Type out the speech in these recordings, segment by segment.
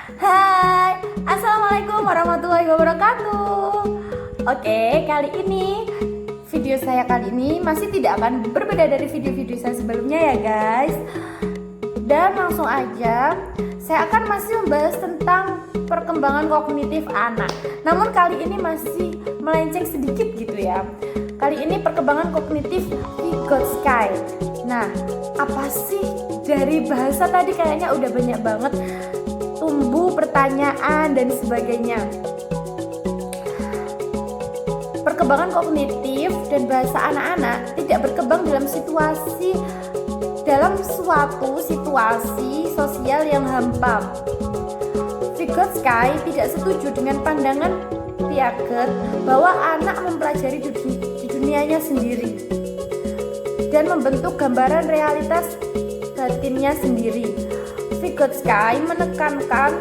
Hai, Assalamualaikum warahmatullahi wabarakatuh. Oke, video saya kali ini masih tidak akan berbeda dari video-video saya sebelumnya ya guys. Dan langsung aja, saya akan masih membahas tentang perkembangan kognitif anak. Namun kali ini masih melenceng sedikit gitu ya. Kali ini perkembangan kognitif Vygotsky. Nah, apa sih dari bahasa tadi kayaknya udah banyak banget tumbuh pertanyaan dan sebagainya. Perkembangan kognitif dan bahasa anak-anak tidak berkembang dalam suatu situasi sosial yang hampa. Vygotsky tidak setuju dengan pandangan Piaget bahwa anak mempelajari di dunianya sendiri dan membentuk gambaran realitas batinnya sendiri. Vygotsky menekankan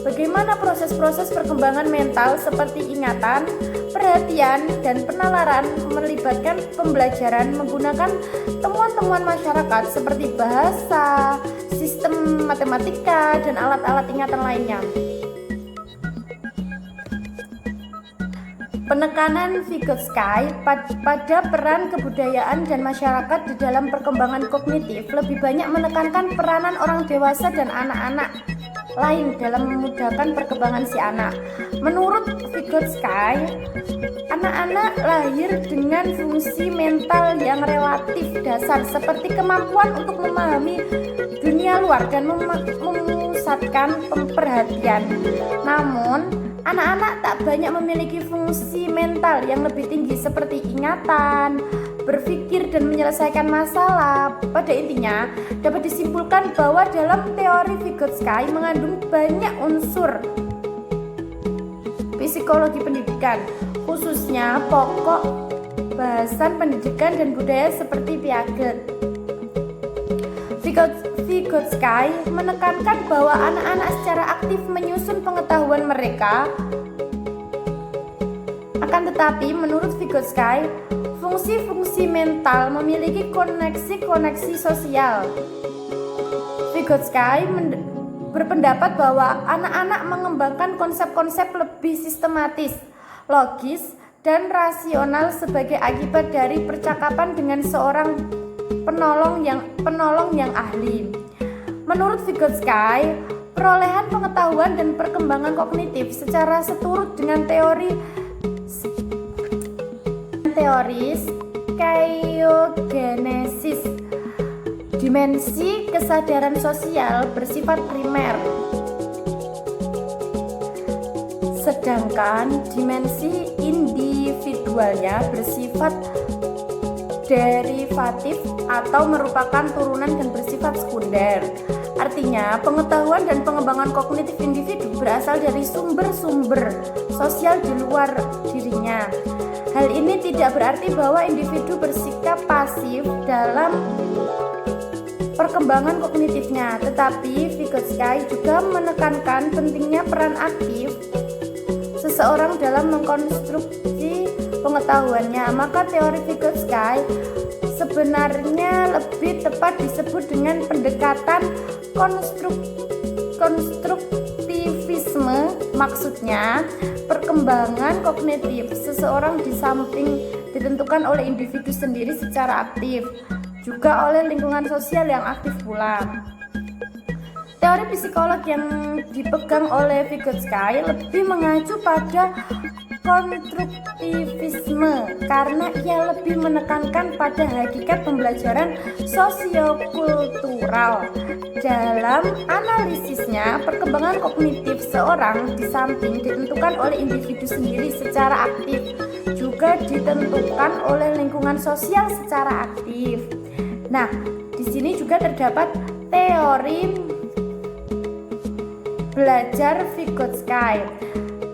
bagaimana proses-proses perkembangan mental seperti ingatan, perhatian, dan penalaran melibatkan pembelajaran menggunakan temuan-temuan masyarakat seperti bahasa, sistem matematika, dan alat-alat ingatan lainnya. Penekanan Vygotsky pada peran kebudayaan dan masyarakat di dalam perkembangan kognitif lebih banyak menekankan peranan orang dewasa dan anak-anak lain dalam memudahkan perkembangan si anak. Menurut Vygotsky, anak-anak lahir dengan fungsi mental yang relatif dasar seperti kemampuan untuk memahami dunia luar dan memusatkan perhatian. Namun, anak-anak tak banyak memiliki fungsi mental yang lebih tinggi seperti ingatan, berpikir, dan menyelesaikan masalah. Pada intinya, dapat disimpulkan bahwa dalam teori Vygotsky mengandung banyak unsur psikologi pendidikan, khususnya pokok bahasan pendidikan dan budaya seperti Piaget. Vygotsky menekankan bahwa anak-anak secara aktif menyusun pengetahuan mereka. Akan tetapi, menurut Vygotsky, fungsi-fungsi mental memiliki koneksi-koneksi sosial. Vygotsky berpendapat bahwa anak-anak mengembangkan konsep-konsep lebih sistematis, logis, dan rasional sebagai akibat dari percakapan dengan seorang penolong yang ahli. Menurut Vygotsky, perolehan pengetahuan dan perkembangan kognitif secara seturut dengan teori kaiogenesis. Dimensi kesadaran sosial bersifat primer, sedangkan dimensi individualnya bersifat derivatif atau merupakan turunan dan bersifat sekunder. Artinya, pengetahuan dan pengembangan kognitif individu berasal dari sumber-sumber sosial di luar dirinya. Hal ini tidak berarti bahwa individu bersikap pasif dalam perkembangan kognitifnya, tetapi Vygotsky juga menekankan pentingnya peran aktif seseorang dalam mengkonstruksi pengetahuannya. Maka teori Vygotsky sebenarnya lebih tepat disebut dengan pendekatan konstruktivisme. Maksudnya, perkembangan kognitif seseorang di samping ditentukan oleh individu sendiri secara aktif, juga oleh lingkungan sosial yang aktif pula. Teori psikolog yang dipegang oleh Vygotsky lebih mengacu pada konstruktivisme karena ia lebih menekankan pada hakikat pembelajaran sosiokultural. Dalam analisisnya, perkembangan kognitif seorang di samping ditentukan oleh individu sendiri secara aktif, juga ditentukan oleh lingkungan sosial secara aktif. Nah, di sini juga terdapat teori belajar Vygotsky.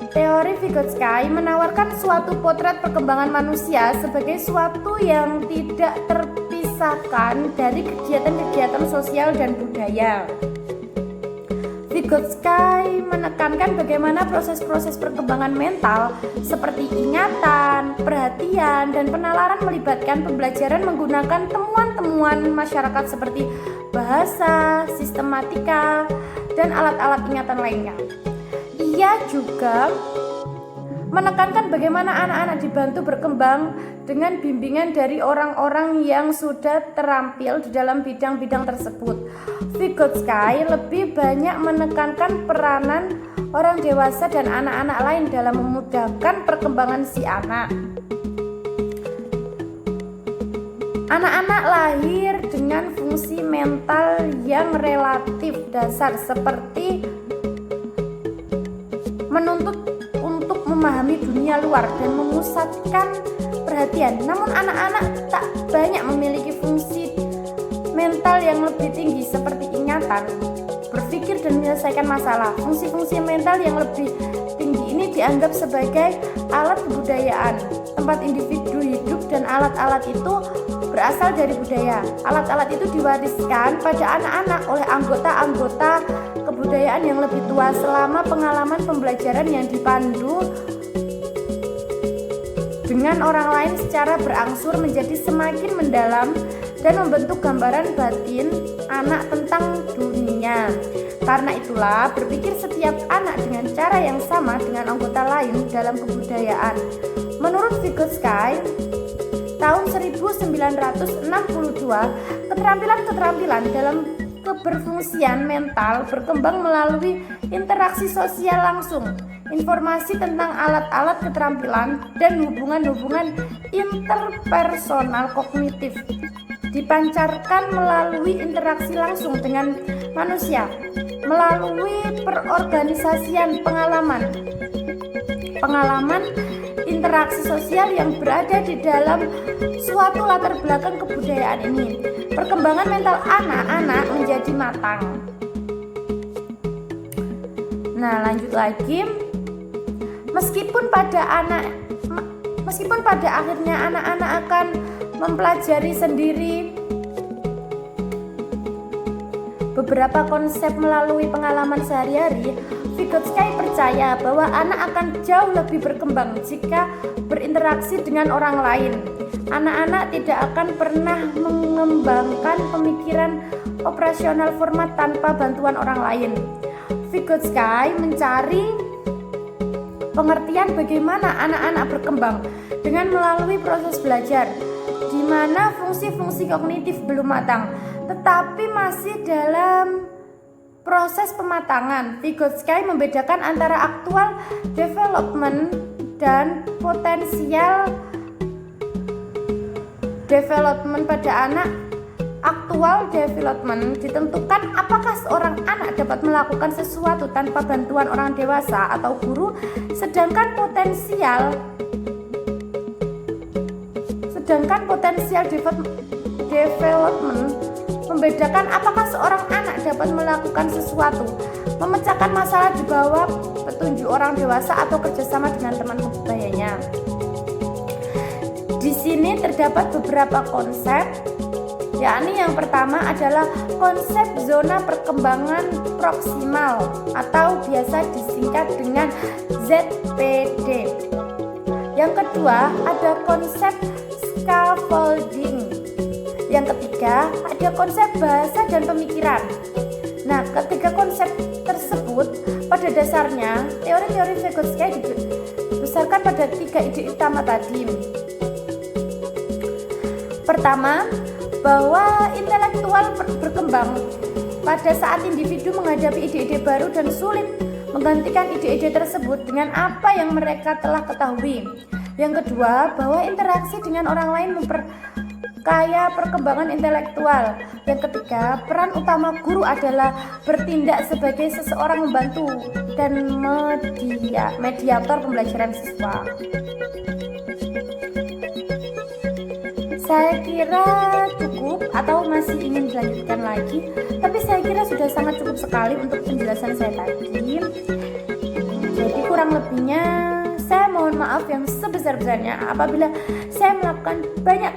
Teori Vygotsky menawarkan suatu potret perkembangan manusia sebagai suatu yang tidak terpisahkan dari kegiatan-kegiatan sosial dan budaya. Vygotsky menekankan bagaimana proses-proses perkembangan mental seperti ingatan, perhatian, dan penalaran melibatkan pembelajaran menggunakan temuan-temuan masyarakat seperti bahasa, sistematika, dan alat-alat ingatan lainnya. Ia juga menekankan bagaimana anak-anak dibantu berkembang dengan bimbingan dari orang-orang yang sudah terampil di dalam bidang-bidang tersebut. Vygotsky lebih banyak menekankan peranan orang dewasa dan anak-anak lain dalam memudahkan perkembangan si anak. Anak-anak lahir dengan fungsi mental yang relatif dasar seperti menuntut untuk memahami dunia luar dan memusatkan perhatian. Namun anak-anak tak banyak memiliki fungsi mental yang lebih tinggi seperti ingatan, berpikir dan menyelesaikan masalah. Fungsi-fungsi mental yang lebih tinggi ini dianggap sebagai alat kebudayaan, tempat individu hidup, dan alat-alat itu berasal dari budaya. Alat-alat itu diwariskan pada anak-anak oleh anggota-anggota kebudayaan yang lebih tua selama pengalaman pembelajaran yang dipandu dengan orang lain secara berangsur menjadi semakin mendalam dan membentuk gambaran batin anak tentang dunia. Karena itulah, berpikir setiap anak dengan cara yang sama dengan anggota lain dalam kebudayaan. Menurut Vygotsky, tahun 1962, keterampilan-keterampilan dalam keberfungsian mental berkembang melalui interaksi sosial langsung, informasi tentang alat-alat keterampilan, dan hubungan-hubungan interpersonal kognitif dipancarkan melalui interaksi langsung dengan manusia, melalui perorganisasian pengalaman interaksi sosial yang berada di dalam suatu latar belakang kebudayaan ini. Perkembangan mental anak-anak menjadi matang. Nah, lanjut lagi. Meskipun pada akhirnya anak-anak akan mempelajari sendiri beberapa konsep melalui pengalaman sehari-hari, Vygotsky percaya bahwa anak akan jauh lebih berkembang jika berinteraksi dengan orang lain. Anak-anak tidak akan pernah mengembangkan pemikiran operasional format tanpa bantuan orang lain. Vygotsky mencari pengertian bagaimana anak-anak berkembang dengan melalui proses belajar, di mana fungsi-fungsi kognitif belum matang, tetapi masih dalam proses pematangan. Vygotsky membedakan antara aktual development dan potensial development pada anak. Aktual development ditentukan apakah seorang anak dapat melakukan sesuatu tanpa bantuan orang dewasa atau guru, sedangkan potensial development membedakan apakah seorang anak dapat melakukan sesuatu, memecahkan masalah di bawah petunjuk orang dewasa atau kerjasama dengan teman sebayanya. Di sini terdapat beberapa konsep, yakni yang pertama adalah konsep zona perkembangan proksimal atau biasa disingkat dengan ZPD. Yang kedua ada konsep scaffolding. Yang ketiga ada konsep bahasa dan pemikiran. Nah, ketiga konsep tersebut pada dasarnya teori-teori Vygotsky dibesarkan pada tiga ide utama tadi. Pertama, bahwa intelektual berkembang pada saat individu menghadapi ide-ide baru dan sulit menggantikan ide-ide tersebut dengan apa yang mereka telah ketahui. Yang kedua, bahwa interaksi dengan orang lain memperkaya perkembangan intelektual. Yang ketiga, peran utama guru adalah bertindak sebagai seseorang membantu dan mediator pembelajaran siswa. Saya kira cukup atau masih ingin dilanjutkan lagi, tapi saya kira sudah sangat cukup sekali untuk penjelasan saya tadi. Jadi kurang lebihnya saya mohon maaf yang sebesar-besarnya apabila saya melakukan banyak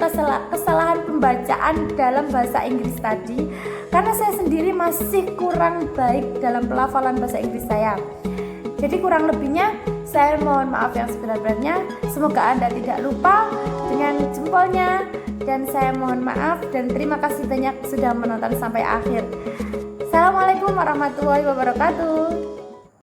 kesalahan pembacaan dalam bahasa Inggris tadi, karena saya sendiri masih kurang baik dalam pelafalan bahasa Inggris saya. Jadi kurang lebihnya Saya mohon maaf yang sebenar-benarnya. Semoga Anda tidak lupa dengan jempolnya. Dan saya mohon maaf dan terima kasih banyak sudah menonton sampai akhir. Assalamualaikum warahmatullahi wabarakatuh.